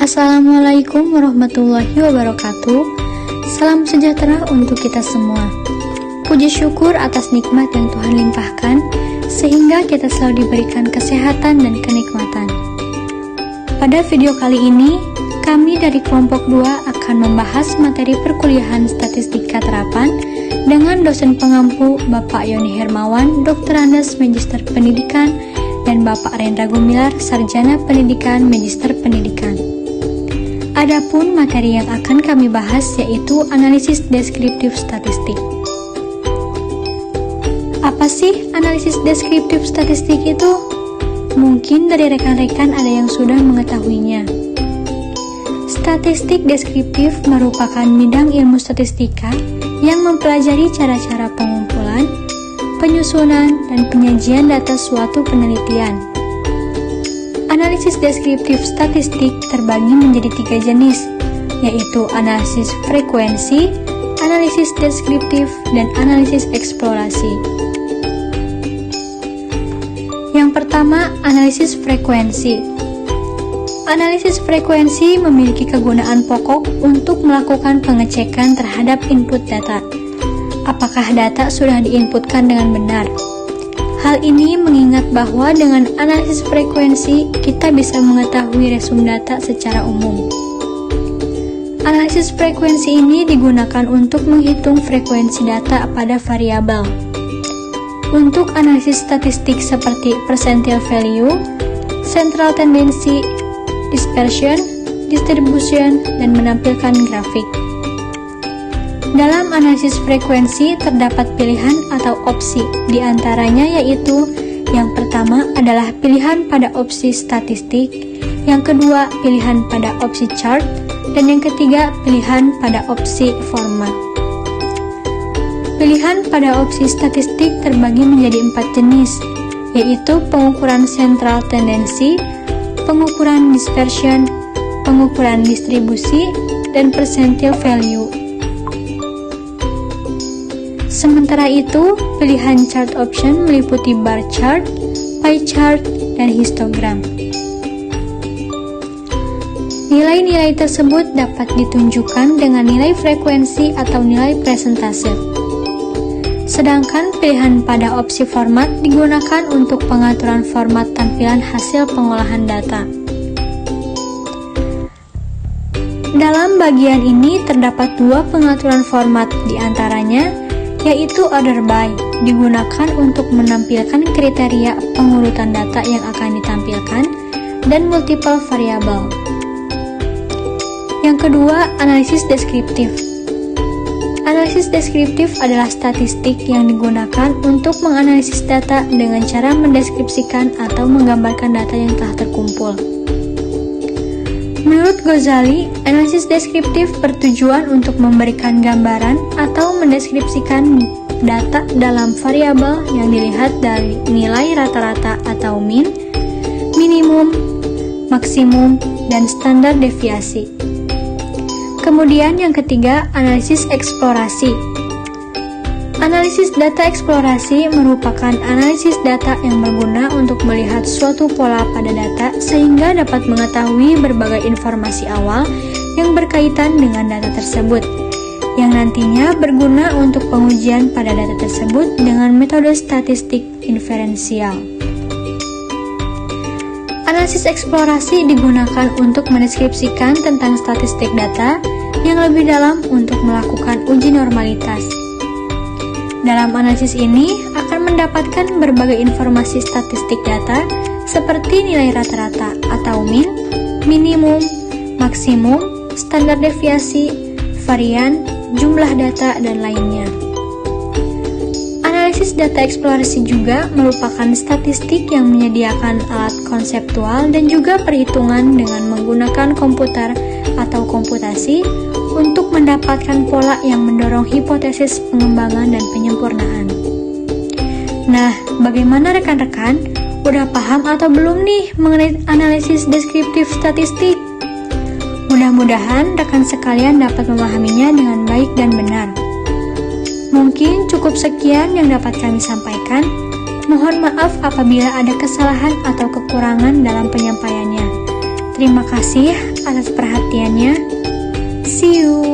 Assalamualaikum warahmatullahi wabarakatuh. Salam sejahtera untuk kita semua. Puji syukur atas nikmat yang Tuhan limpahkan, sehingga kita selalu diberikan kesehatan dan kenikmatan. Pada video kali ini, kami dari kelompok 2 akan membahas materi perkuliahan statistika terapan dengan dosen pengampu Bapak Yoni Hermawan, Dr. Andes Magister Pendidikan, dan Bapak Rendra Gumilar, Sarjana Pendidikan Magister Pendidikan. Adapun materi yang akan kami bahas yaitu analisis deskriptif statistik. Apa sih analisis deskriptif statistik itu? Mungkin dari rekan-rekan ada yang sudah mengetahuinya. Statistik deskriptif merupakan bidang ilmu statistika yang mempelajari cara-cara pengumpulan, penyusunan, dan penyajian data suatu penelitian. Analisis deskriptif statistik terbagi menjadi 3 jenis, yaitu analisis frekuensi, analisis deskriptif, dan analisis eksplorasi. Yang pertama, analisis frekuensi. Analisis frekuensi memiliki kegunaan pokok untuk melakukan pengecekan terhadap input data. Apakah data sudah diinputkan dengan benar? Hal ini mengingat bahwa dengan analisis frekuensi, kita bisa mengetahui resum data secara umum. Analisis frekuensi ini digunakan untuk menghitung frekuensi data pada variabel. Untuk analisis statistik seperti percentile value, central tendency, dispersion, distribution, dan menampilkan grafik. Dalam analisis frekuensi terdapat pilihan atau opsi, di antaranya yaitu yang pertama adalah pilihan pada opsi statistik, yang kedua pilihan pada opsi chart, dan yang ketiga pilihan pada opsi format. Pilihan pada opsi statistik terbagi menjadi 4 jenis, yaitu pengukuran central tendency, pengukuran dispersion, pengukuran distribusi, dan percentile value. Sementara itu, pilihan chart option meliputi bar chart, pie chart, dan histogram. Nilai-nilai tersebut dapat ditunjukkan dengan nilai frekuensi atau nilai presentase. Sedangkan pilihan pada opsi format digunakan untuk pengaturan format tampilan hasil pengolahan data. Dalam bagian ini terdapat 2 pengaturan format, di antaranya yaitu order by, digunakan untuk menampilkan kriteria pengurutan data yang akan ditampilkan, dan multiple variable. Yang kedua, analisis deskriptif. Analisis deskriptif adalah statistik yang digunakan untuk menganalisis data dengan cara mendeskripsikan atau menggambarkan data yang telah terkumpul. Menurut Ghazali, analisis deskriptif bertujuan untuk memberikan gambaran atau mendeskripsikan data dalam variabel yang dilihat dari nilai rata-rata atau min, minimum, maksimum, dan standar deviasi. Kemudian yang ketiga, analisis eksplorasi. Analisis data eksplorasi merupakan analisis data yang berguna untuk melihat suatu pola pada data sehingga dapat mengetahui berbagai informasi awal yang berkaitan dengan data tersebut, yang nantinya berguna untuk pengujian pada data tersebut dengan metode statistik inferensial. Analisis eksplorasi digunakan untuk mendeskripsikan tentang statistik data yang lebih dalam untuk melakukan uji normalitas. Dalam analisis ini akan mendapatkan berbagai informasi statistik data seperti nilai rata-rata atau min, minimum, maksimum, standar deviasi, varian, jumlah data, dan lainnya. Analisis data eksplorasi juga merupakan statistik yang menyediakan alat konseptual dan juga perhitungan dengan menggunakan komputer atau komputasi untuk mendapatkan pola yang mendorong hipotesis pengembangan dan penyempurnaan. Nah, bagaimana rekan-rekan? Udah paham atau belum nih mengenai analisis deskriptif statistik? Mudah-mudahan rekan sekalian dapat memahaminya dengan baik dan benar. Mungkin cukup sekian yang dapat kami sampaikan. Mohon maaf apabila ada kesalahan atau kekurangan dalam penyampaiannya. Terima kasih. atas perhatiannya. See you.